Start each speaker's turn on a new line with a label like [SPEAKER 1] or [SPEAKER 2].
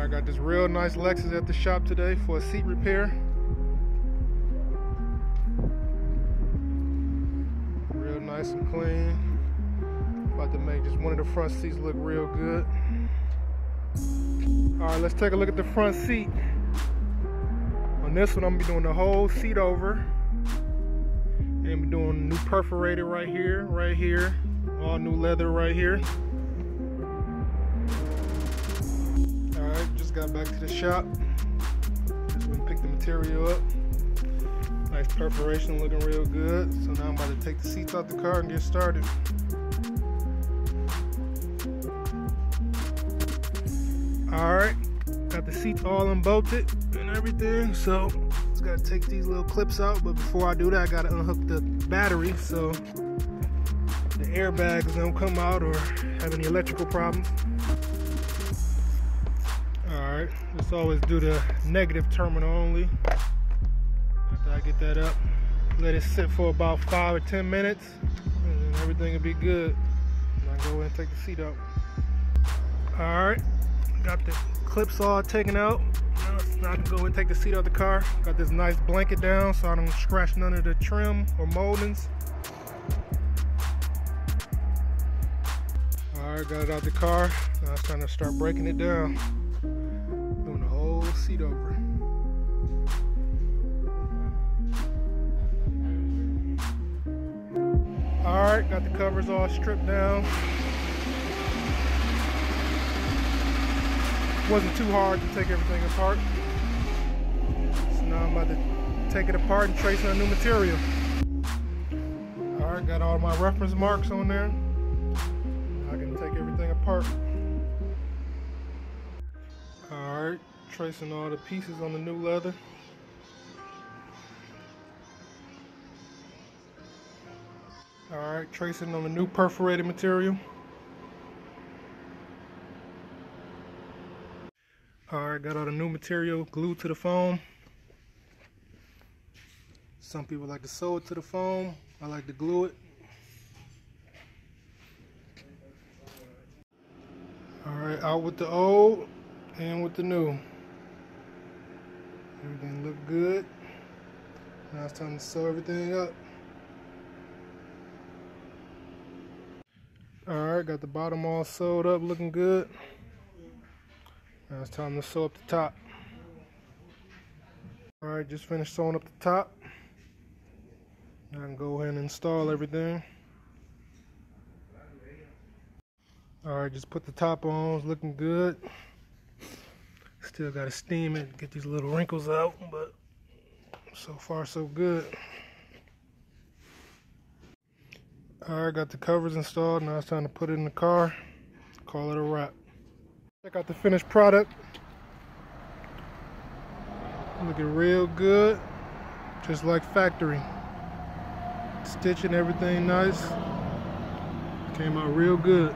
[SPEAKER 1] I got this real nice Lexus at the shop today for a seat repair. Real nice and clean. About to make just one of the front seats look real good. Alright, let's take a look at the front seat. On this one, I'm gonna be doing the whole seat over. And be doing new perforated right here, all new leather right here. Alright, just got back to the shop. Just went and picked the material up. Nice perforation, looking real good. So now I'm about to take the seats out the car and get started. Alright, got the seats all unbolted and everything, so just gotta take these little clips out. But before I do that, I gotta unhook the battery so the airbags don't come out or have any electrical problems. Alright, let's always do the negative terminal only. After I get that up, let it sit for about 5 or 10 minutes and then everything will be good. And I go in and take the seat out. Alright, got the clips all taken out. Now I can go and take the seat out of the car. Got this nice blanket down so I don't scratch none of the trim or moldings. Alright, got it out the car. Now it's time to start breaking it down. Doing the whole seat over. Alright, got the covers all stripped down. Wasn't too hard to take everything apart. So now I'm about to take it apart and trace on new material. Alright, got all my reference marks on there. I can take everything apart. Alright, tracing all the pieces on the new leather. Alright, tracing on the new perforated material. Alright, got all the new material glued to the foam. Some people like to sew it to the foam. I like to glue it. Alright, out with the old and with the new. Everything look good. Now it's time to sew everything up. Alright, got the bottom all sewed up, looking good. Now it's time to sew up the top. Alright, just finished sewing up the top. Now I can go ahead and install everything. Alright, just put the top on, it's looking good. Still gotta steam it, get these little wrinkles out, but so far so good. Alright, got the covers installed, now it's time to put it in the car, call it a wrap. Check out the finished product. Looking real good, just like factory. Stitching everything nice. Came out real good.